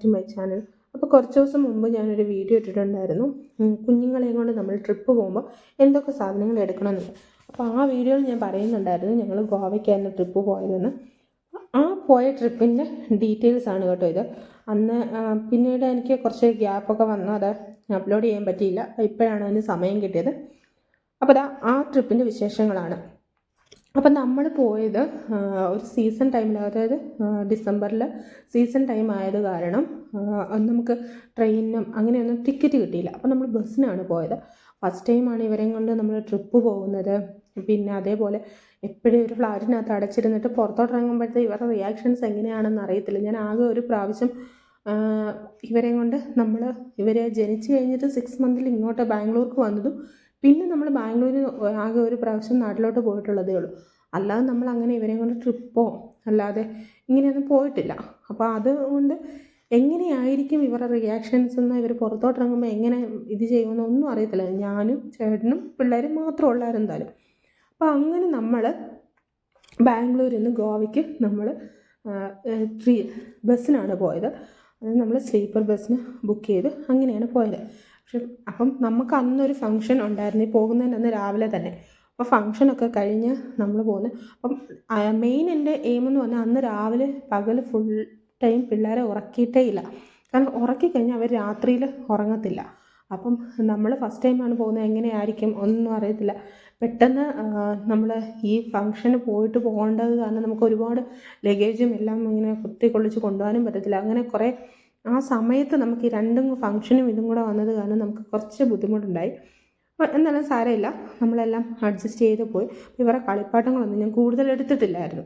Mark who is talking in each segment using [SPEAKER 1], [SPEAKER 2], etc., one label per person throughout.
[SPEAKER 1] To my channel. അപ്പോൾ കുറച്ച് ദിവസം മുമ്പ് ഞാനൊരു വീഡിയോ ഇട്ടിട്ടുണ്ടായിരുന്നു, കുഞ്ഞുങ്ങളെയും കൊണ്ട് നമ്മൾ ട്രിപ്പ് പോകുമ്പോൾ എന്തൊക്കെ സാധനങ്ങൾ എടുക്കണമെന്ന്. അപ്പോൾ ആ വീഡിയോയിൽ ഞാൻ പറയുന്നുണ്ടായിരുന്നു ഞങ്ങൾ ഗോവയ്ക്കായിരുന്നു ട്രിപ്പ് പോയതെന്ന്. ആ പോയ ട്രിപ്പിൻ്റെ ഡീറ്റെയിൽസ് ആണ് കേട്ടോ ഇത്. അന്ന് പിന്നീട് എനിക്ക് കുറച്ച് ഗ്യാപ്പൊക്കെ വന്നു, അത് അപ്ലോഡ് ചെയ്യാൻ പറ്റിയില്ല. ഇപ്പോഴാണ് അതിന് സമയം കിട്ടിയത്. അപ്പോൾ ആ ട്രിപ്പിൻ്റെ വിശേഷങ്ങളാണ്. അപ്പം നമ്മൾ പോയത് ഒരു സീസൺ ടൈമിൽ, അതായത് ഡിസംബറിൽ സീസൺ ടൈം ആയത് കാരണം നമുക്ക് ട്രെയിനിനും അങ്ങനെയൊന്നും ടിക്കറ്റ് കിട്ടിയില്ല. അപ്പം നമ്മൾ ബസ്സിനാണ് പോയത്. ഫസ്റ്റ് ടൈമാണ് ഇവരെയും കൊണ്ട് നമ്മൾ ട്രിപ്പ് പോകുന്നത്. പിന്നെ അതേപോലെ എപ്പോഴും ഒരു ഫ്ലാറ്റിനകത്ത് അടച്ചിരുന്നിട്ട് പുറത്തോട്ടിറങ്ങുമ്പോഴത്തെ ഇവരുടെ റിയാക്ഷൻസ് എങ്ങനെയാണെന്ന് അറിയത്തില്ല. ഞാൻ ആകെ ഒരു പ്രാവശ്യം ഇവരെയും കൊണ്ട് ഇവരെ ജനിച്ച് കഴിഞ്ഞിട്ട് 6 മന്തിൽ ഇങ്ങോട്ട് ബാംഗ്ലൂർക്ക് വന്നതും പിന്നെ നമ്മൾ ബാംഗ്ലൂരിൽ ആകെ ഒരു പ്രാവശ്യം നാട്ടിലോട്ട് പോയിട്ടുള്ളതേ ഉള്ളൂ. അല്ലാതെ നമ്മൾ അങ്ങനെ ഇവരെയും കൊണ്ട് ട്രിപ്പോ അല്ലാതെ ഇങ്ങനെയൊന്നും പോയിട്ടില്ല. അപ്പോൾ അതുകൊണ്ട് എങ്ങനെയായിരിക്കും ഇവരുടെ റിയാക്ഷൻസ് എന്ന്, ഇവർ പുറത്തോട്ടിറങ്ങുമ്പോൾ എങ്ങനെ ഇത് ചെയ്യുമെന്ന് ഒന്നും അറിയത്തില്ല. ഞാനും ചേട്ടനും പിള്ളേരും മാത്രമേ ഉള്ളായിരുന്നു എന്തായാലും. അപ്പോൾ അങ്ങനെ നമ്മൾ ബാംഗ്ലൂരിൽ നിന്ന് ഗോവയ്ക്ക് നമ്മൾ ബസ്സിനാണ് പോയത്. അത് നമ്മൾ സ്ലീപ്പർ ബസ്സിന് ബുക്ക് ചെയ്ത് അങ്ങനെയാണ് പോയത്. പക്ഷെ അപ്പം നമുക്ക് അന്നൊരു ഫംഗ്ഷൻ ഉണ്ടായിരുന്നു, പോകുന്നതിന് അന്ന് രാവിലെ തന്നെ. അപ്പോൾ ഫംഗ്ഷനൊക്കെ കഴിഞ്ഞ് നമ്മൾ പോകുന്നത്. അപ്പം മെയിൻ എൻ്റെ എയിമെന്ന് പറഞ്ഞാൽ അന്ന് രാവിലെ പകൽ ഫുൾ ടൈം പിള്ളേരെ ഉറക്കിയിട്ടേ ഇല്ല. കാരണം ഉറക്കിക്കഴിഞ്ഞാൽ അവർ രാത്രിയിൽ ഉറങ്ങത്തില്ല. അപ്പം നമ്മൾ ഫസ്റ്റ് ടൈമാണ് പോകുന്നത്, എങ്ങനെയായിരിക്കും ഒന്നും അറിയത്തില്ല. പെട്ടെന്ന് നമ്മൾ ഈ ഫംഗ്ഷന് പോകേണ്ടത് കാരണം നമുക്ക് ഒരുപാട് ലഗേജും എല്ലാം ഇങ്ങനെ കുത്തിക്കൊള്ളിച്ച് കൊണ്ടുപോകാനും പറ്റത്തില്ല. അങ്ങനെ കുറേ ആ സമയത്ത് നമുക്ക് ഈ രണ്ടും ഫംഗ്ഷനും ഇതും കൂടെ വന്നത് കാരണം നമുക്ക് കുറച്ച് ബുദ്ധിമുട്ടുണ്ടായി. അപ്പോൾ എന്നാലും സാരമില്ല, നമ്മളെല്ലാം അഡ്ജസ്റ്റ് ചെയ്ത് പോയി. ഇവരെ കളിപ്പാട്ടങ്ങളൊന്നും ഞാൻ കൂടുതൽ എടുത്തിട്ടില്ലായിരുന്നു.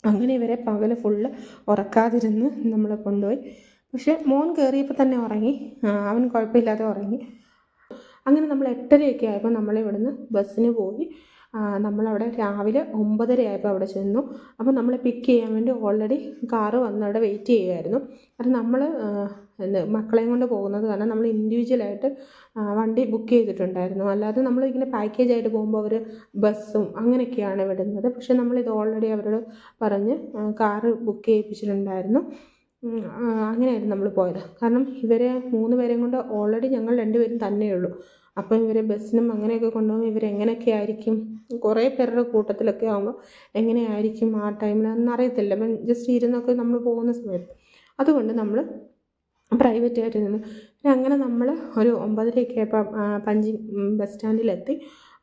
[SPEAKER 1] അങ്ങനെ ഇവരെ പകൽ ഫുള്ള് ഉറക്കാതിരുന്ന് നമ്മൾ കൊണ്ടുപോയി. പക്ഷേ മോൻ കയറിയപ്പോൾ തന്നെ ഉറങ്ങി, അവൻ കുഴപ്പമില്ലാതെ ഉറങ്ങി. അങ്ങനെ നമ്മൾ 8:30 ആയപ്പോൾ നമ്മളിവിടുന്ന് ബസ്സിന് പോയി. നമ്മളവിടെ രാവിലെ 9:30 ആയപ്പോൾ അവിടെ ചെന്നു. അപ്പോൾ നമ്മളെ പിക്ക് ചെയ്യാൻ വേണ്ടി ഓൾറെഡി കാറ് വന്ന് അവിടെ വെയിറ്റ് ചെയ്യുമായിരുന്നു. കാരണം നമ്മൾ മക്കളെയും കൊണ്ട് പോകുന്നത് കാരണം നമ്മൾ ഇൻഡിവിജ്വലായിട്ട് വണ്ടി ബുക്ക് ചെയ്തിട്ടുണ്ടായിരുന്നു. അല്ലാതെ നമ്മൾ ഇങ്ങനെ പാക്കേജായിട്ട് പോകുമ്പോൾ അവർ ബസ്സും അങ്ങനെയൊക്കെയാണ് വിടുന്നത്. പക്ഷേ നമ്മളിത് ഓൾറെഡി അവരോട് പറഞ്ഞ് കാറ് ബുക്ക് ചെയ്യിപ്പിച്ചിട്ടുണ്ടായിരുന്നു. അങ്ങനെയായിരുന്നു നമ്മൾ പോയത്. കാരണം ഇവരെ 3 പേരെയും കൊണ്ട് ഓൾറെഡി ഞങ്ങൾ 2 പേരും തന്നെയുള്ളൂ. അപ്പം ഇവരെ ബസ്സിനും അങ്ങനെയൊക്കെ കൊണ്ടുപോകുമ്പോൾ ഇവരെങ്ങനെയൊക്കെ ആയിരിക്കും, കുറേ പേരുടെ കൂട്ടത്തിലൊക്കെ ആകുമ്പോൾ എങ്ങനെയായിരിക്കും ആ ടൈമിലൊന്നും അറിയത്തില്ല. അപ്പം ജസ്റ്റ് ഇരുന്നൊക്കെ നമ്മൾ പോകുന്ന സമയത്ത് അതുകൊണ്ട് നമ്മൾ പ്രൈവറ്റായിട്ട് നിന്ന്. അങ്ങനെ നമ്മൾ ഒരു 9:30 ആയപ്പോൾ പഞ്ചിങ് ബസ് സ്റ്റാൻഡിലെത്തി.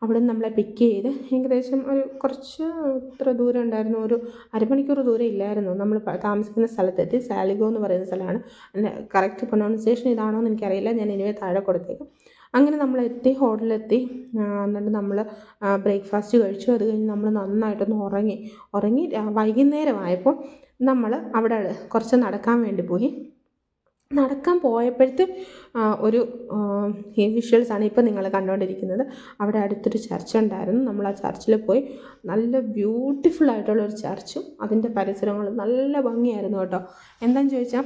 [SPEAKER 1] അവിടെ നിന്ന് നമ്മളെ പിക്ക് ചെയ്ത് ഏകദേശം ഒരു കുറച്ച് ഇത്ര ദൂരം ഉണ്ടായിരുന്നു, ഒരു അരമണിക്കൂർ ദൂരം ഇല്ലായിരുന്നു. നമ്മൾ താമസിക്കുന്ന സ്ഥലത്തെത്തി. സാലിഗോ എന്ന് പറയുന്ന സ്ഥലമാണ്. അതിൻ്റെ കറക്റ്റ് പ്രൊനൗൺസിയേഷൻ ഇതാണോ എന്ന് എനിക്കറിയില്ല, ഞാൻ ഇനിവേ താഴെ കൊടുത്തേക്കും. അങ്ങനെ നമ്മളെത്തി, ഹോട്ടലിലെത്തി. എന്നിട്ട് നമ്മൾ ബ്രേക്ക്ഫാസ്റ്റ് കഴിച്ചു. അത് കഴിഞ്ഞ് നമ്മൾ നന്നായിട്ടൊന്ന് ഉറങ്ങി. വൈകുന്നേരമായപ്പോൾ നമ്മൾ അവിടെ കുറച്ച് നടക്കാൻ വേണ്ടി പോയി. നടക്കാൻ പോയപ്പോഴത്തെ ഒരു ഈ വിഷ്വൽസാണ് ഇപ്പോൾ നിങ്ങൾ കണ്ടുകൊണ്ടിരിക്കുന്നത്. അവിടെ അടുത്തൊരു ചർച്ച് ഉണ്ടായിരുന്നു. നമ്മൾ ആ ചർച്ചിൽ പോയി. നല്ല ബ്യൂട്ടിഫുൾ ആയിട്ടുള്ളൊരു ചർച്ചും അതിൻ്റെ പരിസരങ്ങളും നല്ല ഭംഗിയായിരുന്നു കേട്ടോ. എന്താണെന്ന് ചോദിച്ചാൽ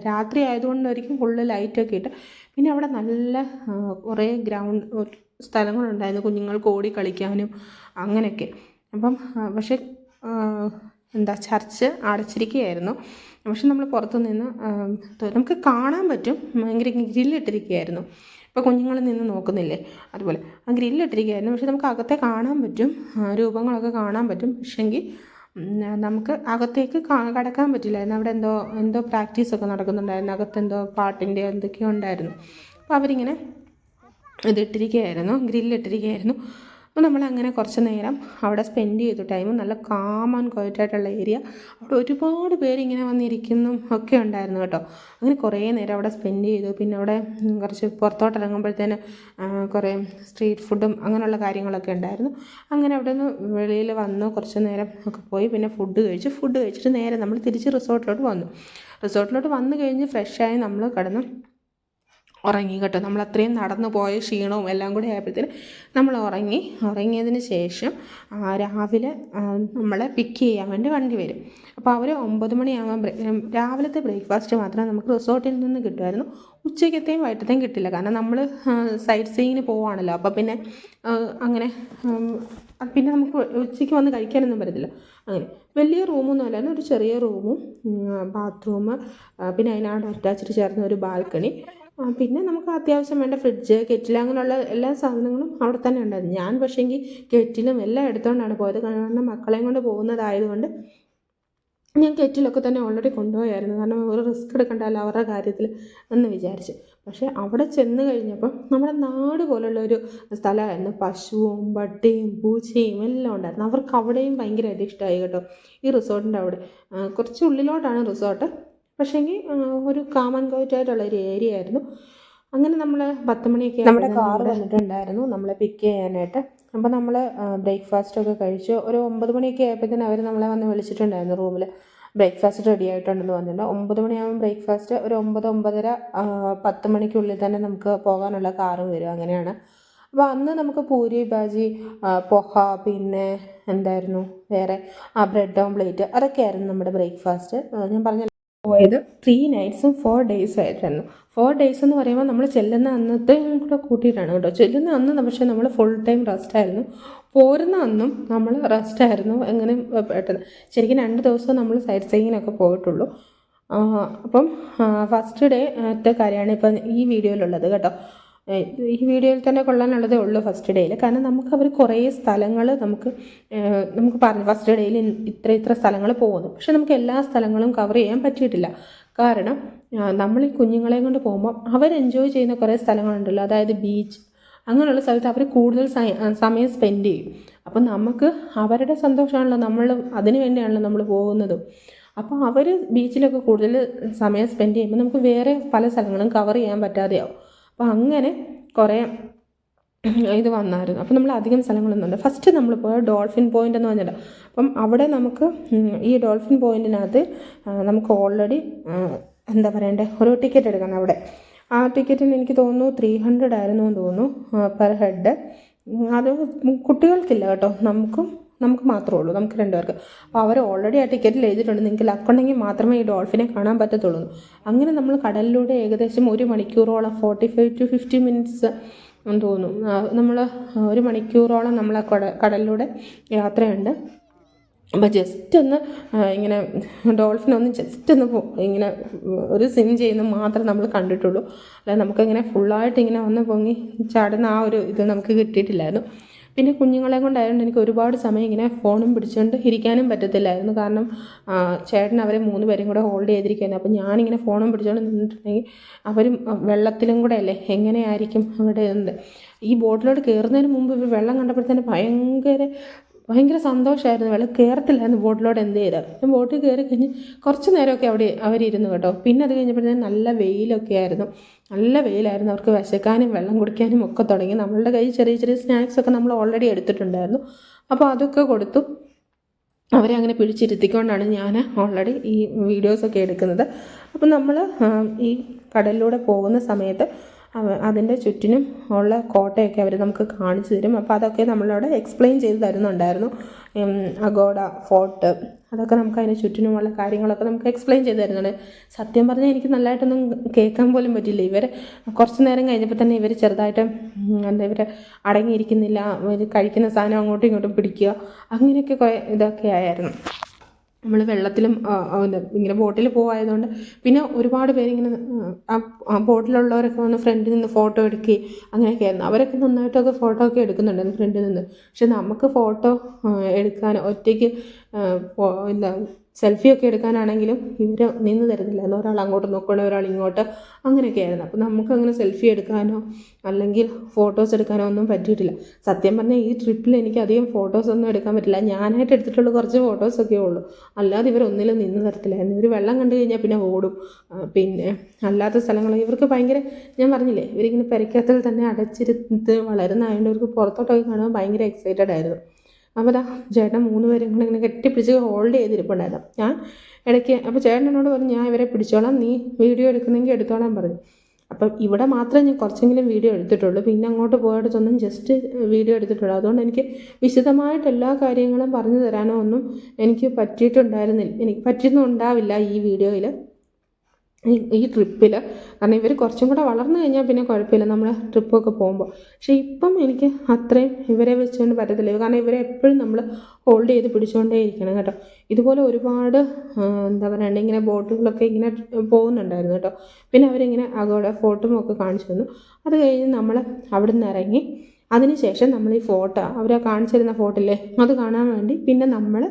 [SPEAKER 1] രാത്രി ആയതുകൊണ്ടായിരിക്കും ഫുള്ള് ലൈറ്റൊക്കെ ഇട്ട്. പിന്നെ അവിടെ നല്ല കുറേ സ്ഥലങ്ങളുണ്ടായിരുന്നു കുഞ്ഞുങ്ങൾക്ക് ഓടി കളിക്കാനും അങ്ങനെയൊക്കെ. അപ്പം പക്ഷേ ചർച്ച് അടച്ചിരിക്കുകയായിരുന്നു. പക്ഷെ നമ്മൾ പുറത്തു നിന്ന് നമുക്ക് കാണാൻ പറ്റും, ഭയങ്കര ഗ്രില്ലിട്ടിരിക്കുകയായിരുന്നു. ഇപ്പോൾ കുഞ്ഞുങ്ങൾ നിന്ന് നോക്കുന്നില്ലേ, അതുപോലെ ആ ഗ്രില്ലിട്ടിരിക്കുകയായിരുന്നു. പക്ഷെ നമുക്ക് അകത്തെ കാണാൻ പറ്റും, രൂപങ്ങളൊക്കെ കാണാൻ പറ്റും. പക്ഷെങ്കിൽ നമുക്ക് അകത്തേക്ക് കടക്കാൻ പറ്റില്ലായിരുന്നു. അവിടെ എന്തോ പ്രാക്ടീസൊക്കെ നടക്കുന്നുണ്ടായിരുന്നു. അകത്തെന്തോ പാട്ടിൻ്റെ എന്തൊക്കെയോ ഉണ്ടായിരുന്നു. അപ്പോൾ അവരിങ്ങനെ ഗ്രില്ലിട്ടിരിക്കുകയായിരുന്നു. അപ്പോൾ നമ്മളങ്ങനെ കുറച്ച് നേരം അവിടെ സ്പെൻഡ് ചെയ്തു ടൈം. നല്ല കാം ആൻഡ് ക്വയറ്റായിട്ടുള്ള ഏരിയ. അവിടെ ഒരുപാട് പേരിങ്ങനെ വന്നിരിക്കുന്നു ഒക്കെ ഉണ്ടായിരുന്നു കേട്ടോ. അങ്ങനെ കുറേ നേരം അവിടെ സ്പെൻഡ് ചെയ്തു. പിന്നെ അവിടെ കുറച്ച് പുറത്തോട്ടിറങ്ങുമ്പോഴത്തേന് കുറേ സ്ട്രീറ്റ് ഫുഡും അങ്ങനെയുള്ള കാര്യങ്ങളൊക്കെ ഉണ്ടായിരുന്നു. അങ്ങനെ അവിടെ നിന്ന് വെളിയിൽ വന്നു, കുറച്ച് നേരം ഒക്കെ പോയി. പിന്നെ ഫുഡ് കഴിച്ചിട്ട് നേരെ നമ്മൾ തിരിച്ച് റിസോർട്ടിലോട്ട് വന്നു കഴിഞ്ഞ് ഫ്രഷായി നമ്മൾ കിടന്ന് ഉറങ്ങി കേട്ടോ. നമ്മൾ അത്രയും നടന്നു പോയ ക്ഷീണവും എല്ലാം കൂടി ആയപ്പോഴത്തേന് നമ്മൾ ഉറങ്ങിയതിന് ശേഷം രാവിലെ നമ്മളെ പിക്ക് ചെയ്യാൻ വേണ്ടി വണ്ടി വരും. അപ്പോൾ അവർ 9 മണിയാകുമ്പോൾ രാവിലത്തെ ബ്രേക്ക്ഫാസ്റ്റ് മാത്രമേ നമുക്ക് റിസോർട്ടിൽ നിന്ന് കിട്ടുമായിരുന്നു. ഉച്ചയ്ക്കത്തെയും വൈകിട്ടത്തെയും കിട്ടില്ല, കാരണം നമ്മൾ സൈറ്റ് സീയിങ്ങിന് പോവുകയാണല്ലോ. അപ്പോൾ പിന്നെ അങ്ങനെ പിന്നെ നമുക്ക് ഉച്ചയ്ക്ക് വന്ന് കഴിക്കാനൊന്നും പറ്റത്തില്ല. അങ്ങനെ വലിയ റൂമൊന്നും അല്ലായിരുന്നു, ഒരു ചെറിയ റൂമും ബാത്റൂം, പിന്നെ അതിനോട് അറ്റാച്ച്ഡ് ചേർന്ന ഒരു ബാൽക്കണി, പിന്നെ നമുക്ക് അത്യാവശ്യം വേണ്ട ഫ്രിഡ്ജ്, കെറ്റിൽ, അങ്ങനെയുള്ള എല്ലാ സാധനങ്ങളും അവിടെ തന്നെ ഉണ്ടായിരുന്നു. ഞാൻ പക്ഷേങ്കിൽ കെറ്റിലും എല്ലാം എടുത്തുകൊണ്ടാണ് പോയത്, കാരണം മക്കളെയും കൊണ്ട് പോകുന്നതായതുകൊണ്ട് ഞാൻ കെറ്റിലൊക്കെ തന്നെ ഓൾറെഡി കൊണ്ടുപോയായിരുന്നു, കാരണം ഒരു റിസ്ക് എടുക്കണ്ടല്ലോ അവരുടെ കാര്യത്തിൽ എന്ന് വിചാരിച്ച്. പക്ഷേ അവിടെ ചെന്ന് കഴിഞ്ഞപ്പം നമ്മുടെ നാട് പോലുള്ളൊരു സ്ഥലമായിരുന്നു. പശുവും പട്ടിയും പൂച്ചയും എല്ലാം ഉണ്ടായിരുന്നു. അവർക്ക് അവിടെയും ഭയങ്കരമായിട്ട് ഇഷ്ടമായി കേട്ടോ, ഈ റിസോർട്ടിൻ്റെ അവിടെ. കുറച്ച് ഉള്ളിലോട്ടാണ് റിസോർട്ട്, പക്ഷേങ്കിൽ ഒരു കാമൻ ഗോയിട്ടായിട്ടുള്ള ഒരു ഏരിയ ആയിരുന്നു. അങ്ങനെ നമ്മൾ 10 മണിയൊക്കെ നമ്മുടെ കാറ് വന്നിട്ടുണ്ടായിരുന്നു നമ്മളെ പിക്ക് ചെയ്യാനായിട്ട്. അപ്പോൾ നമ്മൾ ബ്രേക്ക്ഫാസ്റ്റൊക്കെ കഴിച്ചു. ഒരു 9 മണിയൊക്കെ ആയപ്പോഴത്തേന് അവർ നമ്മളെ വന്ന് വിളിച്ചിട്ടുണ്ടായിരുന്നു റൂമിൽ. ബ്രേക്ക്ഫാസ്റ്റ് റെഡി ആയിട്ടുണ്ടെന്ന് പറഞ്ഞിട്ടുണ്ട്. 9 മണിയാകുമ്പോൾ ബ്രേക്ക്ഫാസ്റ്റ്, ഒരു 9, 9:30, 10 മണിക്കുള്ളിൽ തന്നെ നമുക്ക് പോകാനുള്ള കാറും വരും. അങ്ങനെയാണ്. അപ്പോൾ അന്ന് നമുക്ക് പൂരി, ബാജി, പൊഹ, പിന്നെ എന്തായിരുന്നു വേറെ, ബ്രെഡ് ഓംപ്ലേറ്റ്, അതൊക്കെയായിരുന്നു നമ്മുടെ ബ്രേക്ക്ഫാസ്റ്റ്. ഞാൻ പറഞ്ഞ പോയത് 3 നൈറ്റ്സും 4 ഡേയ്സും ആയിട്ടായിരുന്നു. 4 ഡേയ്സ് എന്ന് പറയുമ്പോൾ നമ്മൾ ചെല്ലുന്ന അന്നത്തെ കൂടെ കൂട്ടിയിട്ടാണ് കേട്ടോ. ചെല്ലുന്ന അന്ന് പക്ഷേ നമ്മൾ ഫുൾ ടൈം റെസ്റ്റായിരുന്നു. പോരുന്ന അന്നും നമ്മൾ റെസ്റ്റായിരുന്നു. എങ്ങനെ പെട്ടെന്ന് ശരിക്കും 2 ദിവസം നമ്മൾ സൈറ്റ് സീയിങ്ങിനൊക്കെ പോയിട്ടുള്ളൂ. അപ്പം ഫസ്റ്റ് ഡേ ത്തെ കാര്യമാണ് ഇപ്പം ഈ വീഡിയോയിലുള്ളത് കേട്ടോ. ഈ വീഡിയോയിൽ തന്നെ കൊള്ളാനുള്ളതേ ഉള്ളൂ ഫസ്റ്റ് ഡേയിൽ. കാരണം അവർ കുറേ സ്ഥലങ്ങൾ നമുക്ക് പറഞ്ഞു ഫസ്റ്റ് ഡേയിൽ ഇത്ര സ്ഥലങ്ങൾ പോകുന്നു. പക്ഷെ നമുക്ക് എല്ലാ സ്ഥലങ്ങളും കവർ ചെയ്യാൻ പറ്റിയിട്ടില്ല. കാരണം നമ്മൾ ഈ കുഞ്ഞുങ്ങളെയും കൊണ്ട് പോകുമ്പോൾ അവർ എൻജോയ് ചെയ്യുന്ന കുറേ സ്ഥലങ്ങളുണ്ടല്ലോ, അതായത് ബീച്ച്, അങ്ങനെയുള്ള സ്ഥലത്ത് അവർ കൂടുതൽ സമയം സ്പെൻഡ് ചെയ്യും. അപ്പം നമുക്ക് അവരുടെ സന്തോഷമാണല്ലോ, നമ്മൾ അതിന് വേണ്ടിയാണല്ലോ നമ്മൾ പോകുന്നതും. അപ്പോൾ അവർ ബീച്ചിലൊക്കെ കൂടുതൽ സമയം സ്പെൻഡ് ചെയ്യുമ്പോൾ നമുക്ക് വേറെ പല സ്ഥലങ്ങളും കവർ ചെയ്യാൻ പറ്റാതെയാവും. അപ്പോൾ അങ്ങനെ കുറേ ഇത് വന്നായിരുന്നു. അപ്പോൾ നമ്മൾ അധികം സ്ഥലങ്ങളൊന്നുണ്ട്. ഫസ്റ്റ് നമ്മൾ പോയ ഡോൾഫിൻ പോയിൻ്റ് എന്ന് പറഞ്ഞിട്ട്, അപ്പം അവിടെ നമുക്ക് ഈ ഡോൾഫിൻ പോയിൻറ്റിനകത്ത് നമുക്ക് ഓൾറെഡി എന്താ പറയണ്ടേ, ഒരു ടിക്കറ്റ് എടുക്കണം അവിടെ. ആ ടിക്കറ്റിന് എനിക്ക് തോന്നുന്നു 300 ആയിരുന്നു എന്ന് തോന്നുന്നു പെർ ഹെഡ്. അത് കുട്ടികൾക്കില്ല കേട്ടോ, നമുക്ക് മാത്രമേ ഉള്ളൂ, നമുക്ക് 2 പേർക്ക്. അപ്പോൾ അവർ ഓൾറെഡി ആ ടിക്കറ്റിൽ എഴുതിയിട്ടുണ്ട് നിങ്ങൾക്ക് ലക്കുണ്ടെങ്കിൽ മാത്രമേ ഈ ഡോൾഫിനെ കാണാൻ പറ്റത്തുള്ളൂ. അങ്ങനെ നമ്മൾ കടലിലൂടെ ഏകദേശം 1 മണിക്കൂറോളം, 45 to 50 മിനിറ്റ്സ് എന്ന് തോന്നുന്നു, നമ്മൾ 1 മണിക്കൂറോളം നമ്മൾ ആ കടലിലൂടെ യാത്രയുണ്ട്. അപ്പോൾ ജസ്റ്റ് ഒന്ന് ഇങ്ങനെ ഡോൾഫിനൊന്ന് ജസ്റ്റ് ഒന്ന് ഇങ്ങനെ ഒരു സ്വിം ചെയ്യുന്നത് മാത്രമേ നമ്മൾ കണ്ടിട്ടുള്ളൂ. അല്ലാതെ നമുക്കിങ്ങനെ ഫുള്ളായിട്ട് ഇങ്ങനെ ഒന്ന് പൊങ്ങി ചാടുന്ന ആ ഒരു ഇത് നമുക്ക് കിട്ടിയിട്ടില്ലായിരുന്നു. പിന്നെ കുഞ്ഞുങ്ങളെ കൊണ്ടായതുകൊണ്ട് എനിക്ക് ഒരുപാട് സമയം ഇങ്ങനെ ഫോണും പിടിച്ചുകൊണ്ട് ഇരിക്കാനും പറ്റത്തില്ലായിരുന്നു. കാരണം ചേട്ടൻ അവരെ 3 പേരും കൂടെ ഹോൾഡ് ചെയ്തിരിക്കുകയായിരുന്നു. അപ്പോൾ ഞാനിങ്ങനെ ഫോണും പിടിച്ചുകൊണ്ട് നിന്നിട്ടുണ്ടെങ്കിൽ അവരും വെള്ളത്തിലും കൂടെ അല്ലേ, എങ്ങനെയായിരിക്കും അവിടെ ഉണ്ട്. ഈ ബോട്ടിലോട്ട് കയറുന്നതിന് മുമ്പ് ഇവർ വെള്ളം കണ്ടപ്പോഴത്തേന് ഭയങ്കര സന്തോഷമായിരുന്നു. വെള്ളം കയറത്തില്ലായിരുന്നു ബോട്ടിലോട്ട്. എന്ത് ചെയ്താൽ ഞാൻ ബോട്ടിൽ കയറി കഴിഞ്ഞ് കുറച്ച് നേരമൊക്കെ അവിടെ അവരിരുന്നു കേട്ടോ. പിന്നെ അത് കഴിഞ്ഞപ്പോഴത്തേനും നല്ല വെയിലൊക്കെ ആയിരുന്നു. അവർക്ക് വിശക്കാനും വെള്ളം കുടിക്കാനും ഒക്കെ തുടങ്ങി. നമ്മളുടെ കയ്യിൽ ചെറിയ ചെറിയ സ്നാക്സൊക്കെ നമ്മൾ ഓൾറെഡി എടുത്തിട്ടുണ്ടായിരുന്നു. അപ്പോൾ അതൊക്കെ കൊടുത്തു. അവരെ അങ്ങനെ പിടിച്ചിരുത്തിക്കൊണ്ടാണ് ഞാൻ ഓൾറെഡി ഈ വീഡിയോസൊക്കെ എടുക്കുന്നത്. അപ്പം നമ്മൾ ഈ കടലിലൂടെ പോകുന്ന സമയത്ത് അതിൻ്റെ ചുറ്റിനും ഉള്ള കോട്ടയൊക്കെ അവർ നമുക്ക് കാണിച്ചു തരും. അപ്പോൾ അതൊക്കെ നമ്മളവിടെ എക്സ്പ്ലെയിൻ ചെയ്ത് തരുന്നുണ്ടായിരുന്നു. അഗോഡ ഫോർട്ട്, അതൊക്കെ നമുക്ക് അതിന് ചുറ്റിനുമുള്ള കാര്യങ്ങളൊക്കെ നമുക്ക് എക്സ്പ്ലെയിൻ ചെയ്ത് തരുന്നുണ്ട്. സത്യം പറഞ്ഞാൽ എനിക്ക് നല്ലതായിട്ടൊന്നും കേൾക്കാൻ പോലും പറ്റില്ല. ഇവർ കുറച്ച് നേരം കഴിഞ്ഞപ്പോൾ തന്നെ ഇവർ ചെറുതായിട്ട് ഇവർ അടങ്ങിയിരിക്കുന്നില്ല, കഴിക്കുന്ന സാധനം അങ്ങോട്ടും ഇങ്ങോട്ടും പിടിക്കുക, അങ്ങനെയൊക്കെ കുറേ ഇതൊക്കെ ആയിരുന്നു. നമ്മൾ വെള്ളത്തിലും ഇങ്ങനെ ബോട്ടിൽ പോകായതുകൊണ്ട് പിന്നെ ഒരുപാട് പേരിങ്ങനെ ആ ബോട്ടിലുള്ളവരൊക്കെ വന്ന് ഫ്രണ്ടിൽ നിന്ന് ഫോട്ടോ എടുക്കുകയും അങ്ങനെയൊക്കെ ആയിരുന്നു. അവരൊക്കെ നന്നായിട്ടൊക്കെ ഫോട്ടോ ഒക്കെ എടുക്കുന്നുണ്ടായിരുന്നു ഫ്രണ്ടിൽ നിന്ന്. പക്ഷെ നമുക്ക് ഫോട്ടോ എടുക്കാൻ ഒറ്റയ്ക്ക് എന്താ സെൽഫിയൊക്കെ എടുക്കാനാണെങ്കിലും ഇവർ നിന്ന് തരുന്നില്ലായിരുന്നു. ഒരാൾ അങ്ങോട്ട് നോക്കണം, ഒരാൾ ഇങ്ങോട്ട്, അങ്ങനെയൊക്കെ ആയിരുന്നു. അപ്പോൾ നമുക്കങ്ങനെ സെൽഫി എടുക്കാനോ അല്ലെങ്കിൽ ഫോട്ടോസ് എടുക്കാനോ ഒന്നും പറ്റിയിട്ടില്ല. സത്യം പറഞ്ഞാൽ ഈ ട്രിപ്പിൽ എനിക്ക് അധികം ഫോട്ടോസൊന്നും എടുക്കാൻ പറ്റില്ല. ഞാനായിട്ട് എടുത്തിട്ടുള്ള കുറച്ച് ഫോട്ടോസൊക്കെ ഉള്ളൂ. അല്ലാതെ ഇവരൊന്നിലും നിന്ന് തരത്തില്ലായിരുന്നു. ഇവർ വെള്ളം കണ്ടു കഴിഞ്ഞാൽ പിന്നെ ഓടും. പിന്നെ അല്ലാത്ത സ്ഥലങ്ങൾ ഇവർക്ക് ഭയങ്കര, ഞാൻ പറഞ്ഞില്ലേ, ഇവരിങ്ങനെ പെരക്കകത്തിൽ തന്നെ അടച്ചിരുത്ത് വളരുന്നതായതുകൊണ്ട് ഇവർക്ക് പുറത്തോട്ടൊക്കെ കാണുമ്പോൾ ഭയങ്കര എക്സൈറ്റഡ് ആയിരുന്നു. അപ്പോൾ ചേട്ടൻ 3 പേരും കൂടെ ഇങ്ങനെ കെട്ടിപ്പിടിച്ച് ഹോൾഡ് ചെയ്തിരിപ്പുണ്ടായിരുന്നു. ഞാൻ ഇടയ്ക്ക് അപ്പോൾ ചേട്ടൻ എന്നോട് പറഞ്ഞു, ഞാൻ ഇവരെ പിടിച്ചോളാം, നീ വീഡിയോ എടുക്കുന്നെങ്കിൽ എടുത്തോളാൻ പറഞ്ഞു. അപ്പം ഇവിടെ മാത്രമേ ഞാൻ കുറച്ചെങ്കിലും വീഡിയോ എടുത്തിട്ടുള്ളൂ. പിന്നെ അങ്ങോട്ട് പോയിടത്തൊന്നും ജസ്റ്റ് വീഡിയോ എടുത്തിട്ടുള്ളൂ. അതുകൊണ്ട് എനിക്ക് വിശദമായിട്ട് എല്ലാ കാര്യങ്ങളും പറഞ്ഞു തരാനോ ഒന്നും എനിക്ക് പറ്റിയിട്ടുണ്ടാവില്ല ഈ വീഡിയോയിൽ, ഈ ട്രിപ്പിൽ. കാരണം ഇവർ കുറച്ചും കൂടെ വളർന്നു കഴിഞ്ഞാൽ പിന്നെ കുഴപ്പമില്ല നമ്മൾ ട്രിപ്പൊക്കെ പോകുമ്പോൾ. പക്ഷേ ഇപ്പം എനിക്ക് അത്രയും ഇവരെ വെച്ചുകൊണ്ട് പറ്റത്തില്ല. കാരണം ഇവരെ എപ്പോഴും നമ്മൾ ഹോൾഡ് ചെയ്ത് പിടിച്ചുകൊണ്ടേ ഇരിക്കണം കേട്ടോ. ഇതുപോലെ ഒരുപാട് എന്താ പറയുക, ഇങ്ങനെ ബോട്ടുകളൊക്കെ ഇങ്ങനെ പോകുന്നുണ്ടായിരുന്നു കേട്ടോ. പിന്നെ അവരിങ്ങനെ അകോടെ ഫോട്ടോമൊക്കെ കാണിച്ചു തന്നു. അത് കഴിഞ്ഞ് നമ്മൾ അവിടെ നിന്ന് ഇറങ്ങി. അതിനുശേഷം നമ്മൾ ഈ ഫോട്ടോ അവരെ കാണിച്ചിരുന്ന ഫോട്ടോയില്ലേ, അത് കാണാൻ വേണ്ടി പിന്നെ നമ്മൾ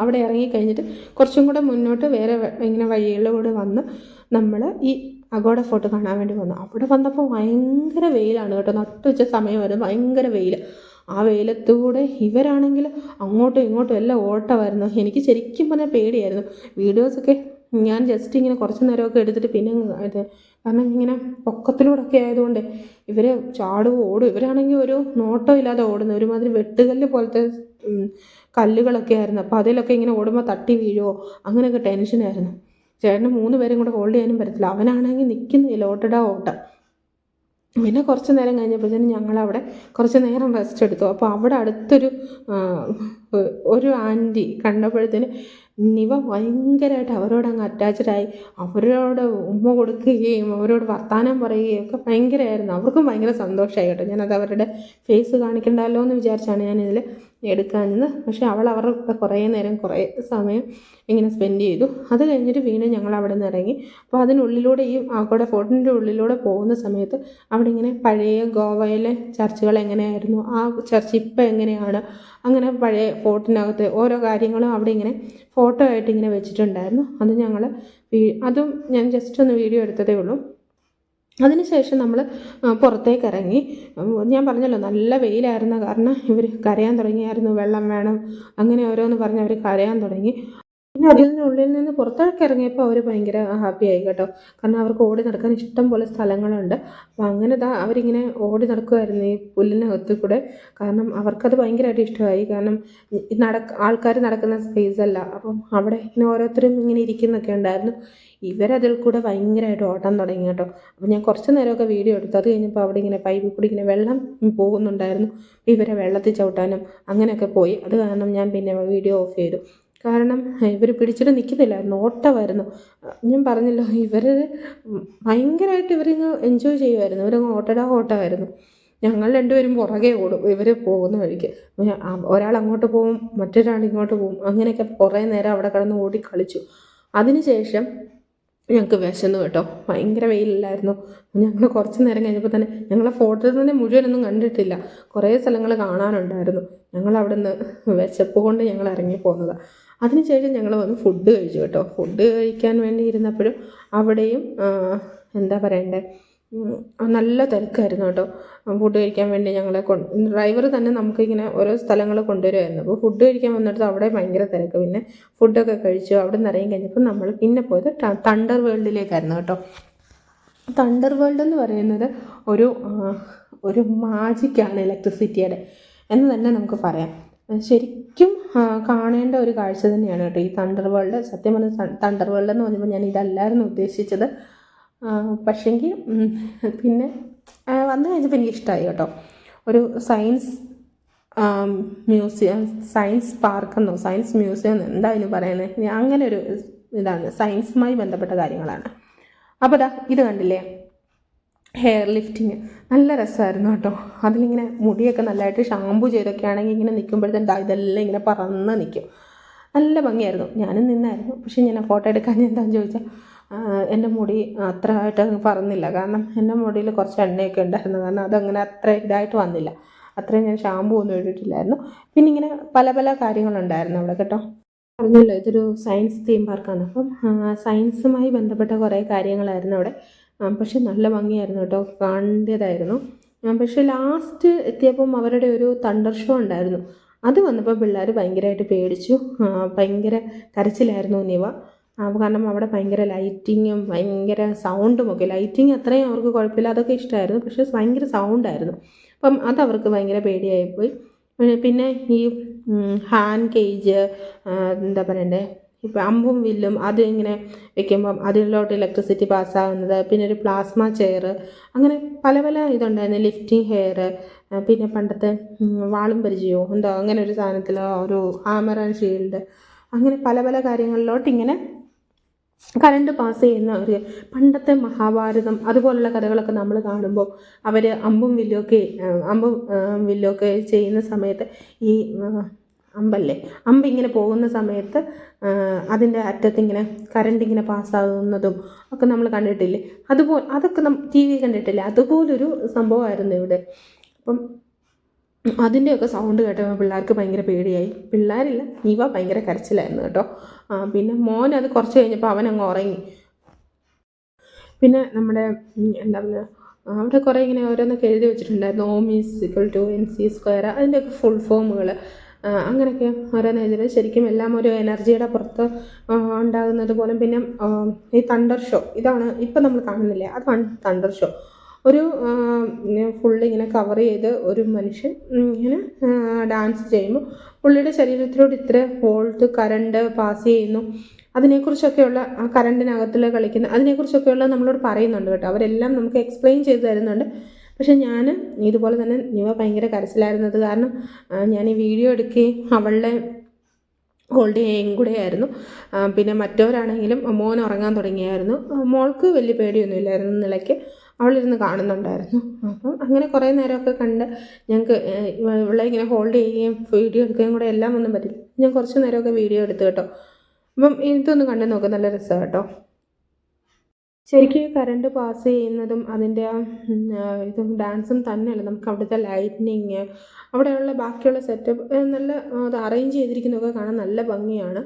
[SPEAKER 1] അവിടെ ഇറങ്ങിക്കഴിഞ്ഞിട്ട് കുറച്ചും കൂടെ മുന്നോട്ട് വേറെ ഇങ്ങനെ വഴികളിലൂടെ വന്ന് നമ്മൾ ഈ അഗോഡ ഫോർട്ട് കാണാൻ വേണ്ടി വന്നു. അവിടെ വന്നപ്പോൾ ഭയങ്കര വെയിലാണ് കേട്ടോ. നട്ടുച്ച സമയമായിരുന്നു, ഭയങ്കര വെയിൽ. ആ വെയിലത്തൂടെ ഇവരാണെങ്കിൽ അങ്ങോട്ടും ഇങ്ങോട്ടും എല്ലാം ഓട്ടമായിരുന്നു. എനിക്ക് ശരിക്കും പറഞ്ഞാൽ പേടിയായിരുന്നു. വീഡിയോസൊക്കെ ഞാൻ ജസ്റ്റ് ഇങ്ങനെ കുറച്ച് നേരമൊക്കെ എടുത്തിട്ട് പിന്നെ കാരണം ഇങ്ങനെ പൊക്കത്തിലൂടെയൊക്കെ ആയതുകൊണ്ട് ഇവർ ചാടും ഓടും. ഇവരാണെങ്കിൽ ഒരു നോട്ടം ഇല്ലാതെ ഓടുന്നു. ഒരുമാതിരി വെട്ടുകല്ല് പോലത്തെ കല്ലുകളൊക്കെ ആയിരുന്നു. അപ്പോൾ അതിലൊക്കെ ഇങ്ങനെ ഓടുമ്പോൾ തട്ടി വീഴുമോ അങ്ങനെയൊക്കെ ടെൻഷനായിരുന്നു. ചേട്ടന് 3 പേരും കൂടെ ഹോൾഡ് ചെയ്യാനും പറ്റത്തില്ല. അവനാണെങ്കിൽ നിൽക്കുന്നില്ല, ഓട്ടം. പിന്നെ കുറച്ച് നേരം കഴിഞ്ഞപ്പോഴത്തേനും ഞങ്ങളവിടെ കുറച്ച് നേരം റെസ്റ്റ് എടുത്തു. അപ്പോൾ അവിടെ ഒരു ആൻറ്റി കണ്ടപ്പോഴത്തേന് നിവ ഭയങ്കരമായിട്ട് അവരോട് അങ്ങ് അറ്റാച്ച്ഡായി. അവരോട് ഉമ്മ കൊടുക്കുകയും അവരോട് വർത്തമാനം പറയുകയും ഒക്കെ ഭയങ്കരമായിരുന്നു. അവർക്കും ഭയങ്കര സന്തോഷമായി കേട്ടോ. ഞാനത് അവരുടെ ഫേസ് കാണിക്കണ്ടല്ലോ എന്ന് വിചാരിച്ചാണ് ഞാനിതിൽ എടുക്കാഞ്ഞത്. പക്ഷേ അവരുടെ കുറേ സമയം ഇങ്ങനെ സ്പെൻഡ് ചെയ്തു. അത് കഴിഞ്ഞിട്ട് വീണ്ടും ഞങ്ങൾ അവിടെ നിന്ന് ഇറങ്ങി. അപ്പോൾ അതിനുള്ളിലൂടെ ഈ ആഗോഡ ഫോർട്ടിൻ്റെ ഉള്ളിലൂടെ പോകുന്ന സമയത്ത് അവിടെ ഇങ്ങനെ പഴയ ഗോവയിലെ ചർച്ചുകൾ എങ്ങനെയായിരുന്നു, ആ ചർച്ച് ഇപ്പം എങ്ങനെയാണ്, അങ്ങനെ പഴയ ഫോർട്ടിനകത്ത് ഓരോ കാര്യങ്ങളും അവിടെ ഇങ്ങനെ ഫോട്ടോ ആയിട്ട് ഇങ്ങനെ വെച്ചിട്ടുണ്ടായിരുന്നു. അതും ഞാൻ ജസ്റ്റ് ഒന്ന് വീഡിയോ എടുത്തതേ ഉള്ളൂ. അതിനുശേഷം നമ്മൾ പുറത്തേക്ക് ഇറങ്ങി. ഞാൻ പറഞ്ഞല്ലോ നല്ല വെയിലായിരുന്ന കാരണം ഇവർ കരയാൻ തുടങ്ങിയായിരുന്നു. വെള്ളം വേണം അങ്ങനെ ഓരോന്ന് പറഞ്ഞ് അവർ കരയാൻ തുടങ്ങി. പിന്നെ അതിനുള്ളിൽ നിന്ന് പുറത്തേക്ക് ഇറങ്ങിയപ്പോൾ അവർ ഭയങ്കര ഹാപ്പിയായി കേട്ടോ. കാരണം അവർക്ക് ഓടി നടക്കാൻ ഇഷ്ടം പോലെ സ്ഥലങ്ങളുണ്ട്. അപ്പോൾ അങ്ങനെ അവരിങ്ങനെ ഓടി നടക്കുമായിരുന്നു ഈ പുല്ലിനകത്ത് കൂടെ. കാരണം അവർക്കത് ഭയങ്കരമായിട്ട് ഇഷ്ടമായി. കാരണം ആൾക്കാർ നടക്കുന്ന സ്പേസ് അല്ല. അപ്പം അവിടെ ഇങ്ങനെ ഓരോരുത്തരും ഇങ്ങനെ ഇരിക്കുന്നൊക്കെ ഉണ്ടായിരുന്നു. ഇവരതിൽ കൂടെ ഭയങ്കരമായിട്ട് ഓടാൻ തുടങ്ങി കേട്ടോ. അപ്പോൾ ഞാൻ കുറച്ച് നേരമൊക്കെ വീഡിയോ എടുത്തു. അത് കഴിഞ്ഞപ്പോൾ അവിടെ ഇങ്ങനെ പൈപ്പിൽ കൂടി ഇങ്ങനെ വെള്ളം പോകുന്നുണ്ടായിരുന്നു. ഇവരെ വെള്ളത്തിൽ ചവിട്ടാനും അങ്ങനെയൊക്കെ പോയി. അത് കാരണം ഞാൻ പിന്നെ വീഡിയോ ഓഫ് ചെയ്തു. കാരണം ഇവർ പിടിച്ചിട്ട് നിൽക്കുന്നില്ലായിരുന്നു, ഓട്ടമായിരുന്നു. ഞാൻ പറഞ്ഞല്ലോ ഇവർ ഭയങ്കരമായിട്ട് ഇവരിങ്ങ് എൻജോയ് ചെയ്യുമായിരുന്നു. ഇവരങ്ങ് ഓട്ടമായിരുന്നു. ഞങ്ങൾ 2 പേരും പുറകെ ഓടും ഇവർ പോകുന്ന വഴിക്ക്. ഒരാൾ അങ്ങോട്ട് പോകും, മറ്റൊരാൾ ഇങ്ങോട്ട് പോകും. അങ്ങനെയൊക്കെ കുറേ നേരം അവിടെ കിടന്ന് ഓടി കളിച്ചു. അതിനുശേഷം ഞങ്ങൾക്ക് വിശന്നു കേട്ടോ. ഭയങ്കര വെയിലില്ലായിരുന്നു. ഞങ്ങൾ കുറച്ച് നേരം കഴിഞ്ഞപ്പോൾ തന്നെ ഞങ്ങളെ ഫോട്ടോയിൽ തന്നെ മുഴുവനൊന്നും കണ്ടിട്ടില്ല. കുറേ സ്ഥലങ്ങൾ കാണാനുണ്ടായിരുന്നു. ഞങ്ങൾ അവിടെ നിന്ന് വിശപ്പ് കൊണ്ട് ഞങ്ങൾ ഇറങ്ങിപ്പോന്നതാണ്. അതിനുശേഷം ഞങ്ങൾ വന്ന് ഫുഡ് കഴിച്ചു കേട്ടോ. ഫുഡ് കഴിക്കാൻ വേണ്ടി ഇരുന്നപ്പോഴും അവിടെയും എന്താ പറയണ്ടേ, നല്ല തിരക്കായിരുന്നു കേട്ടോ. ഫുഡ് കഴിക്കാൻ വേണ്ടി ഞങ്ങളെ ഡ്രൈവർ തന്നെ നമുക്കിങ്ങനെ ഓരോ സ്ഥലങ്ങൾ കൊണ്ടുവരുമായിരുന്നു. അപ്പോൾ ഫുഡ് കഴിക്കാൻ വന്നിട്ട് അവിടെ ഭയങ്കര തിരക്ക്. പിന്നെ ഫുഡൊക്കെ കഴിച്ചു. അവിടെ നിന്ന് ഇറങ്ങി കഴിഞ്ഞപ്പോൾ നമ്മൾ പിന്നെ പോയത് തണ്ടർ വേൾഡിലേക്കായിരുന്നു കേട്ടോ. തണ്ടർ വേൾഡ് എന്ന് പറയുന്നത് ഒരു മാജിക്കാണ് ഇലക്ട്രിസിറ്റിയുടെ എന്ന് തന്നെ നമുക്ക് പറയാം. ശരിക്കും കാണേണ്ട ഒരു കാഴ്ച തന്നെയാണ് കേട്ടോ ഈ തണ്ടർ വേൾഡ്. സത്യം പറഞ്ഞാൽ തണ്ടർ വേൾഡ് എന്ന് പറയുമ്പോൾ ഞാൻ ഇതല്ലായിരുന്നു ഉദ്ദേശിച്ചത്. പക്ഷേങ്കിൽ പിന്നെ വന്നു കഴിഞ്ഞപ്പോൾ എനിക്ക് ഇഷ്ടമായി കേട്ടോ. ഒരു സയൻസ് മ്യൂസിയം, സയൻസ് പാർക്കെന്നോ സയൻസ് മ്യൂസിയം എന്നോ എന്താ അതിന് പറയുന്നത്, അങ്ങനെ ഒരു ഇതാണ്, സയൻസുമായി ബന്ധപ്പെട്ട കാര്യങ്ങളാണ്. അപ്പോൾ ഇത് കണ്ടില്ലേ, ഹെയർ ലിഫ്റ്റിങ് നല്ല രസമായിരുന്നു കേട്ടോ. അതിലിങ്ങനെ മുടിയൊക്കെ നല്ലതായിട്ട് ഷാമ്പു ചെയ്തൊക്കെ ആണെങ്കിൽ ഇങ്ങനെ നിൽക്കുമ്പോഴത്തേക്കും ഇതെല്ലാം ഇങ്ങനെ പറന്ന് നിൽക്കും. നല്ല ഭംഗിയായിരുന്നു. ഞാനും നിന്നായിരുന്നു. പക്ഷേ ഞാൻ ഫോട്ടോ എടുക്കാൻ എന്താണെന്ന് ചോദിച്ചാൽ എൻ്റെ മുടി അത്രയായിട്ട് പറന്നില്ല. കാരണം എൻ്റെ മുടിയിൽ കുറച്ച് എണ്ണയൊക്കെ ഉണ്ടായിരുന്നു. കാരണം അതങ്ങനെ അത്ര ഇതായിട്ട് വന്നില്ല. അത്രയും ഞാൻ ഷാമ്പു ഒന്നും ഇട്ടിട്ടില്ലായിരുന്നു. പിന്നെ ഇങ്ങനെ പല കാര്യങ്ങളുണ്ടായിരുന്നു അവിടെ കേട്ടോ. പറഞ്ഞല്ലോ ഇതൊരു സയൻസ് തീം പാർക്കാണ്. അപ്പം സയൻസുമായി ബന്ധപ്പെട്ട കുറേ കാര്യങ്ങളായിരുന്നു അവിടെ. പക്ഷെ നല്ല ഭംഗിയായിരുന്നു കേട്ടോ, കാണേണ്ടതായിരുന്നു. പക്ഷെ ലാസ്റ്റ് എത്തിയപ്പം അവരുടെ ഒരു തണ്ടർ ഷോ ഉണ്ടായിരുന്നു. അത് വന്നപ്പോൾ പിള്ളേർ ഭയങ്കരമായിട്ട് പേടിച്ചു. ഭയങ്കര കരച്ചിലായിരുന്നു നിവ. കാരണം അവിടെ ഭയങ്കര ലൈറ്റിങ്ങും ഭയങ്കര സൗണ്ടും ഒക്കെ. ലൈറ്റിങ് അത്രയും അവർക്ക് കുഴപ്പമില്ല, അതൊക്കെ ഇഷ്ടമായിരുന്നു. പക്ഷേ ഭയങ്കര സൗണ്ടായിരുന്നു. അപ്പം അതവർക്ക് ഭയങ്കര പേടിയായിപ്പോയി. പിന്നെ ഈ ഹാൻഡ് കേജ്, എന്താ പറയണ്ടേ, ഇപ്പം അമ്പും വില്ലും അത് ഇങ്ങനെ വെക്കുമ്പം അതിലോട്ട് ഇലക്ട്രിസിറ്റി പാസ്സാകുന്നത്, പിന്നെ ഒരു പ്ലാസ്മ ചെയർ, അങ്ങനെ പല പല ഇതുണ്ടായിരുന്നു. ലിഫ്റ്റിംഗ് ഹെയർ, പിന്നെ പണ്ടത്തെ വാളും പരിചയമോ എന്തോ അങ്ങനെ ഒരു സാധനത്തിൽ ഒരു ഹാമർ ആൻഡ് ഷീൽഡ്, അങ്ങനെ പല പല കാര്യങ്ങളിലോട്ട് ഇങ്ങനെ കറണ്ട് പാസ് ചെയ്യുന്ന ഒരു പണ്ടത്തെ മഹാഭാരതം അതുപോലുള്ള കഥകളൊക്കെ നമ്മൾ കാണുമ്പോൾ അവർ അമ്പും വില്ലൊക്കെ ചെയ്യുന്ന സമയത്ത് ഈ അമ്പ് ഇങ്ങനെ പോകുന്ന സമയത്ത് അതിൻ്റെ അറ്റത്തിങ്ങനെ കറണ്ട് ഇങ്ങനെ പാസ്സാകുന്നതും ഒക്കെ നമ്മൾ കണ്ടിട്ടില്ലേ? അതൊക്കെ TV കണ്ടിട്ടില്ലേ? അതുപോലൊരു സംഭവമായിരുന്നു ഇവിടെ. അപ്പം അതിൻ്റെയൊക്കെ സൗണ്ട് കേട്ടപ്പോൾ പിള്ളേർക്ക് ഭയങ്കര പേടിയായി. പിള്ളേരില്ല, ഇവ ഭയങ്കര കരച്ചിലായിരുന്നു കേട്ടോ. പിന്നെ മോൻ അത് കുറച്ച് കഴിഞ്ഞപ്പോൾ അവനങ്ങ് ഉറങ്ങി. പിന്നെ നമ്മുടെ എന്താ പറയുക, അവിടെ കുറേ ഇങ്ങനെ ഓരോന്നൊക്കെ എഴുതി വെച്ചിട്ടുണ്ടായിരുന്നു. OM=NC², അതിൻ്റെയൊക്കെ ഫുൾ ഫോമുകൾ, അങ്ങനെയൊക്കെ ഓരോന്ന് എഴുതിയത്. ശരിക്കും എല്ലാം ഒരു എനർജിയുടെ പുറത്ത് ഉണ്ടാകുന്നത് പോലെ. പിന്നെ ഈ തണ്ടർ ഷോ, ഇതാണ് ഇപ്പം നമ്മൾ കാണുന്നില്ലേ, അതാണ് തണ്ടർ ഷോ. ഒരു ഫുള്ളിങ്ങനെ കവർ ചെയ്ത് ഒരു മനുഷ്യൻ ഇങ്ങനെ ഡാൻസ് ചെയ്യുമ്പോൾ പുള്ളിയുടെ ശരീരത്തിലൂടെ ഇത്ര വോൾട്ട് കറണ്ട് പാസ് ചെയ്യുന്നു, അതിനെക്കുറിച്ചൊക്കെയുള്ള ആ കറണ്ടിനകത്തിൽ കളിക്കുന്ന അതിനെക്കുറിച്ചൊക്കെയുള്ള നമ്മളോട് പറയുന്നുണ്ട് കേട്ടോ. അവരെല്ലാം നമുക്ക് എക്സ്പ്ലെയിൻ ചെയ്ത് തരുന്നുണ്ട്. പക്ഷെ ഞാൻ ഇതുപോലെ തന്നെ നിവ ഭയങ്കര കരച്ചിലായിരുന്നത് കാരണം ഞാൻ ഈ വീഡിയോ എടുക്കുകയും അവളുടെ ഹോൾഡ് ചെയ്യുകയും കൂടെ ആയിരുന്നു. പിന്നെ മറ്റവരാണെങ്കിലും മോൻ ഉറങ്ങാൻ തുടങ്ങിയായിരുന്നു. മോൾക്ക് വലിയ പേടിയൊന്നും ഇല്ലായിരുന്നു, നിലയ്ക്ക് അവളിരുന്ന് കാണുന്നുണ്ടായിരുന്നു. അപ്പം അങ്ങനെ കുറേ നേരമൊക്കെ കണ്ട് ഞങ്ങൾക്ക് ഇവളെ ഇങ്ങനെ ഹോൾഡ് ചെയ്യുകയും വീഡിയോ എടുക്കുകയും കൂടെ എല്ലാം ഒന്നും പറ്റില്ല. ഞാൻ കുറച്ച് നേരമൊക്കെ വീഡിയോ എടുത്തു കേട്ടോ. അപ്പം ഇതൊന്ന് കണ്ടു നോക്കാം, നല്ല രസമാണ് കേട്ടോ. ശരിക്കും കറണ്ട് പാസ് ചെയ്യുന്നതും അതിൻ്റെ ഇതും ഡാൻസും തന്നെയല്ല, നമുക്ക് അവിടുത്തെ ലൈറ്റ്നിങ്, അവിടെയുള്ള ബാക്കിയുള്ള സെറ്റപ്പ് നല്ല അത് അറേഞ്ച് ചെയ്തിരിക്കുന്നതൊക്കെ കാണാൻ നല്ല ഭംഗിയാണ്.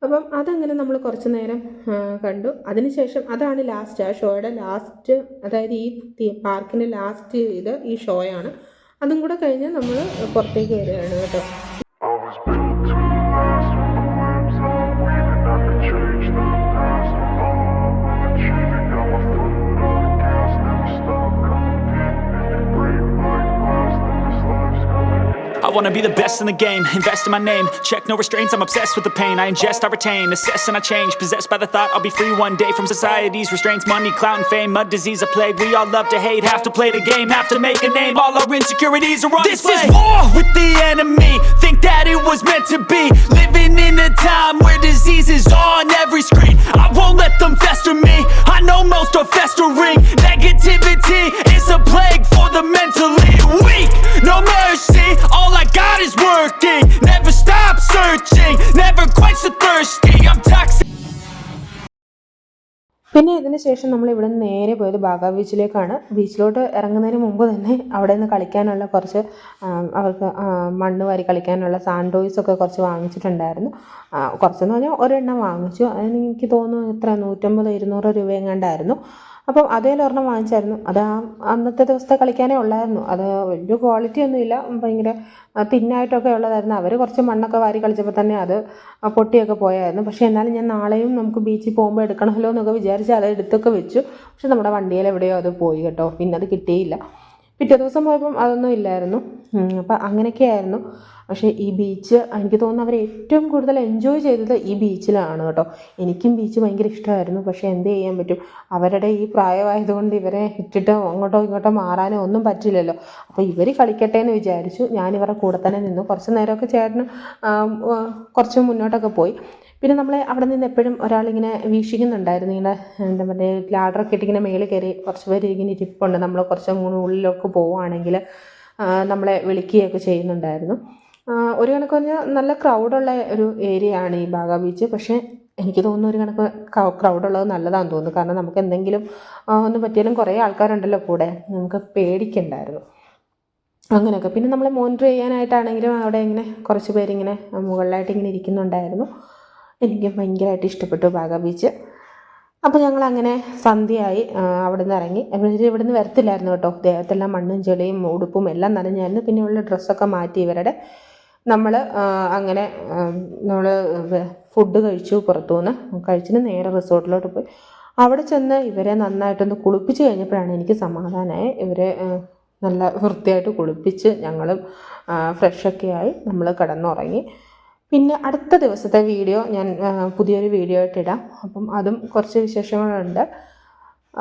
[SPEAKER 1] അപ്പം അതങ്ങനെ നമ്മൾ കുറച്ച് നേരം കണ്ടു. അതിനുശേഷം അതാണ് ലാസ്റ്റ്, ആ ഷോയുടെ ലാസ്റ്റ്, അതായത് ഈ പാർക്കിൻ്റെ ലാസ്റ്റ് ഈ ഷോയാണ്. അതും കൂടെ കഴിഞ്ഞ് നമ്മൾ പുറത്തേക്ക് വരികയാണ് കേട്ടോ.
[SPEAKER 2] I wanna be the best in the game, invest in my name, check no restraints, I'm obsessed with the pain. I ingest, I retain, assess and I change, possessed by the thought I'll be free one day from society's restraints. Money, clout and fame, a disease, a plague. We all love to hate, have to play the game, have to make a name. All our insecurities are on display. This is war with the enemy, think that it was meant to be. Living in a time where disease is on every screen. I won't let them fester me, I know most are festering. Negativity is a plague for the mentally weak. No mercy, all I got is working. Never stop searching, never quench the thirsty. I'm toxic.
[SPEAKER 1] പിന്നെ ഇതിന് ശേഷം നമ്മൾ ഇവിടെ നിന്ന് നേരെ പോയത് ബാഗ ബീച്ചിലേക്കാണ്. ബീച്ചിലോട്ട് ഇറങ്ങുന്നതിന് മുമ്പ് തന്നെ അവിടെ നിന്ന് കളിക്കാനുള്ള കുറച്ച് അവർക്ക് മണ്ണ് വാരി കളിക്കാനുള്ള സാൻഡ് ടോയ്സ് ഒക്കെ കുറച്ച് വാങ്ങിച്ചിട്ടുണ്ടായിരുന്നു. കുറച്ചെന്ന് പറഞ്ഞാൽ ഒരെണ്ണം വാങ്ങിച്ചു. അതിന് എനിക്ക് തോന്നുന്നു എത്ര 150-200 രൂപ എങ്ങാണ്ടായിരുന്നു. അപ്പം അതേലൊരെണ്ണം വാങ്ങിച്ചായിരുന്നു. അത് അന്നത്തെ ദിവസത്തെ കളിക്കാനേ ഉള്ളായിരുന്നു. അത് വലിയ ക്വാളിറ്റി ഒന്നുമില്ല, ഭയങ്കര തിന്നായിട്ടൊക്കെ ഉള്ളതായിരുന്നു. അവർ കുറച്ച് മണ്ണൊക്കെ വാരി കളിച്ചപ്പോൾ തന്നെ അത് പൊട്ടിയൊക്കെ പോയായിരുന്നു. പക്ഷേ എന്നാലും ഞാൻ നാളെയും നമുക്ക് ബീച്ചിൽ പോകുമ്പോൾ എടുക്കണമല്ലോ എന്നൊക്കെ വിചാരിച്ച് അത് എടുത്തൊക്കെ വെച്ചു. പക്ഷെ നമ്മുടെ വണ്ടിയിൽ എവിടെയോ അത് പോയി കേട്ടോ, പിന്നെ അത് കിട്ടിയില്ല. പിറ്റേ ദിവസം പോയപ്പം അതൊന്നും ഇല്ലായിരുന്നു. അപ്പം അങ്ങനെയൊക്കെയായിരുന്നു. പക്ഷേ ഈ ബീച്ച് എനിക്ക് തോന്നുന്നു അവർ ഏറ്റവും കൂടുതൽ എൻജോയ് ചെയ്തത് ഈ ബീച്ചിലാണ് കേട്ടോ. എനിക്കും ബീച്ച് ഭയങ്കര ഇഷ്ടമായിരുന്നു. പക്ഷേ എന്ത് ചെയ്യാൻ പറ്റും, അവരുടെ ഈ പ്രായമായതുകൊണ്ട് ഇവരെ ഇട്ടിട്ട് അങ്ങോട്ടോ ഇങ്ങോട്ടോ മാറാനോ ഒന്നും പറ്റില്ലല്ലോ. അപ്പോൾ ഇവർ കളിക്കട്ടെ എന്ന് വിചാരിച്ചു. ഞാനിവരുടെ കൂടെ തന്നെ നിന്നു. കുറച്ച് നേരമൊക്കെ ചേട്ടന് കുറച്ച് മുന്നോട്ടൊക്കെ പോയി. പിന്നെ നമ്മളെ അവിടെ നിന്ന് എപ്പോഴും ഒരാളിങ്ങനെ വീക്ഷിക്കുന്നുണ്ടായിരുന്നു. ഇങ്ങനെ എന്താ പറയുക, ലാഡറൊക്കെ ഇട്ടിങ്ങനെ മേളിൽ കയറി കുറച്ച് പേര് ഇങ്ങനെ ഇരിപ്പുണ്ട്. നമ്മൾ കുറച്ചും കൂടി ഉള്ളിലൊക്കെ പോവുകയാണെങ്കിൽ നമ്മളെ വിളിക്കുകയൊക്കെ ചെയ്യുന്നുണ്ടായിരുന്നു. ഒരു കണക്ക് പറഞ്ഞാൽ നല്ല ക്രൗഡുള്ള ഒരു ഏരിയ ആണ് ഈ ബാഗ ബീച്ച്. പക്ഷേ എനിക്ക് തോന്നുന്നു ഒരു കണക്ക് ക്രൗഡുള്ളത് നല്ലതാണെന്ന് തോന്നുന്നു. കാരണം നമുക്ക് എന്തെങ്കിലും ഒന്ന് പറ്റിയാലും കുറേ ആൾക്കാരുണ്ടല്ലോ കൂടെ, നമുക്ക് പേടിക്കണ്ടായിരുന്നു അങ്ങനെയൊക്കെ. പിന്നെ നമ്മളെ മോണിറ്റർ ചെയ്യാനായിട്ടാണെങ്കിലും അവിടെ ഇങ്ങനെ കുറച്ച് പേരിങ്ങനെ മുകളിലായിട്ട് ഇങ്ങനെ ഇരിക്കുന്നുണ്ടായിരുന്നു. എനിക്ക് ഭയങ്കരമായിട്ട് ഇഷ്ടപ്പെട്ടു ബാഗ ബീച്ച്. അപ്പോൾ ഞങ്ങളങ്ങനെ സന്ധ്യയായി അവിടെ നിന്ന് ഇറങ്ങി. ഇവിടെ നിന്ന് വരത്തില്ലായിരുന്നു കേട്ടോ, ദേഹത്തെല്ലാം മണ്ണും ചെളിയും ഉടുപ്പും എല്ലാം നനഞ്ഞായിരുന്നു. പിന്നെ ഉള്ള ഡ്രസ്സൊക്കെ മാറ്റി ഇവരുടെ നമ്മൾ അങ്ങനെ നമ്മൾ ഫുഡ് കഴിച്ചു. പുറത്തുനിന്ന് കഴിച്ചിട്ട് നേരെ റിസോർട്ടിലോട്ട് പോയി. അവിടെ ചെന്ന് ഇവരെ നന്നായിട്ടൊന്ന് കുളിപ്പിച്ച് കഴിഞ്ഞപ്പോഴാണ് എനിക്ക് സമാധാനമായി. ഇവരെ നല്ല വൃത്തിയായിട്ട് കുളിപ്പിച്ച് ഞങ്ങളും ഫ്രഷൊക്കെ ആയി നമ്മൾ കിടന്നുറങ്ങി. പിന്നെ അടുത്ത ദിവസത്തെ വീഡിയോ ഞാൻ പുതിയൊരു വീഡിയോ ആയിട്ടിടാം. അപ്പം അതും കുറച്ച് വിശേഷങ്ങളുണ്ട്.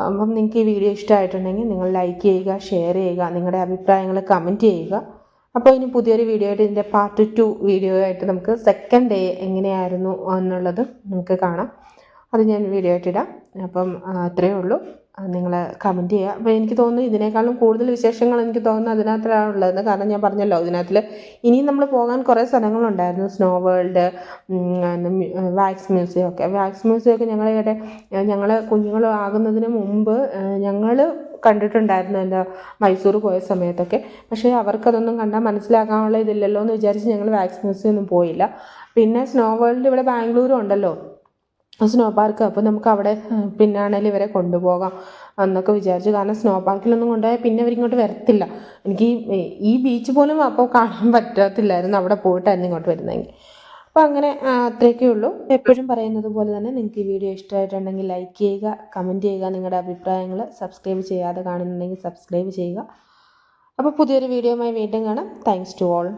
[SPEAKER 1] അപ്പം നിങ്ങൾക്ക് ഈ വീഡിയോ ഇഷ്ടമായിട്ടുണ്ടെങ്കിൽ നിങ്ങൾ ലൈക്ക് ചെയ്യുക, ഷെയർ ചെയ്യുക, നിങ്ങളുടെ അഭിപ്രായങ്ങൾ കമൻറ്റ് ചെയ്യുക. അപ്പോൾ ഇനി പുതിയൊരു വീഡിയോ ആയിട്ട് ഇതിൻ്റെ പാർട്ട് 2 വീഡിയോ ആയിട്ട് നമുക്ക് സെക്കൻഡ് ഡേ എങ്ങനെയായിരുന്നു എന്നുള്ളത് നമുക്ക് കാണാം. അത് ഞാൻ വീഡിയോ ആയിട്ടിടാം. അപ്പം അത്രയേ ഉള്ളൂ. നിങ്ങൾ കമൻറ്റ് ചെയ്യുക. അപ്പോൾ എനിക്ക് തോന്നുന്നു ഇതിനേക്കാളും കൂടുതൽ വിശേഷങ്ങൾ എനിക്ക് തോന്നുന്നു അതിനകത്തിലാണുള്ളതെന്ന്. കാരണം ഞാൻ പറഞ്ഞല്ലോ ഇതിനകത്തിൽ ഇനിയും നമ്മൾ പോകാൻ കുറേ സ്ഥലങ്ങളുണ്ടായിരുന്നു. സ്നോ വേൾഡ്, വാക്സ് മ്യൂസിയം ഒക്കെ. വാക്സ് മ്യൂസിയം ഒക്കെ ഞങ്ങൾ കുഞ്ഞുങ്ങളാകുന്നതിന് മുമ്പ് ഞങ്ങൾ കണ്ടിട്ടുണ്ടായിരുന്നു മൈസൂർ പോയ സമയത്തൊക്കെ. പക്ഷേ അവർക്കതൊന്നും കണ്ടാൽ മനസ്സിലാക്കാനുള്ള ഇതില്ലല്ലോ എന്ന് വിചാരിച്ച് ഞങ്ങൾ വാക്സ് മ്യൂസിയം ഒന്നും പോയില്ല. പിന്നെ സ്നോ വേൾഡ് ഇവിടെ ബാംഗ്ലൂരും ഉണ്ടല്ലോ, സ്നോ പാർക്ക്. അപ്പോൾ നമുക്ക് അവിടെ പിന്നാണേലും ഇവരെ കൊണ്ടുപോകാം എന്നൊക്കെ വിചാരിച്ചു. കാരണം സ്നോ പാർക്കിലൊന്നും കൊണ്ടുപോയാൽ പിന്നെ അവരിങ്ങോട്ട് വരത്തില്ല. എനിക്ക് ഈ ബീച്ച് പോലും അപ്പോൾ കാണാൻ പറ്റത്തില്ലായിരുന്നു, അവിടെ പോയിട്ടായിരുന്നു ഇങ്ങോട്ട് വരുന്നതെങ്കിൽ. അപ്പോൾ അങ്ങനെ അത്രയൊക്കെ ഉള്ളൂ. എപ്പോഴും പറയുന്നത് പോലെ തന്നെ നിങ്ങൾക്ക് ഈ വീഡിയോ ഇഷ്ടമായിട്ടുണ്ടെങ്കിൽ ലൈക്ക് ചെയ്യുക, കമൻറ്റ് ചെയ്യുക, നിങ്ങളുടെ അഭിപ്രായങ്ങൾ. സബ്സ്ക്രൈബ് ചെയ്യാതെ കാണുന്നുണ്ടെങ്കിൽ സബ്സ്ക്രൈബ് ചെയ്യുക. അപ്പോൾ പുതിയൊരു വീഡിയോയുമായി വീണ്ടും കാണാം. Thanks to all.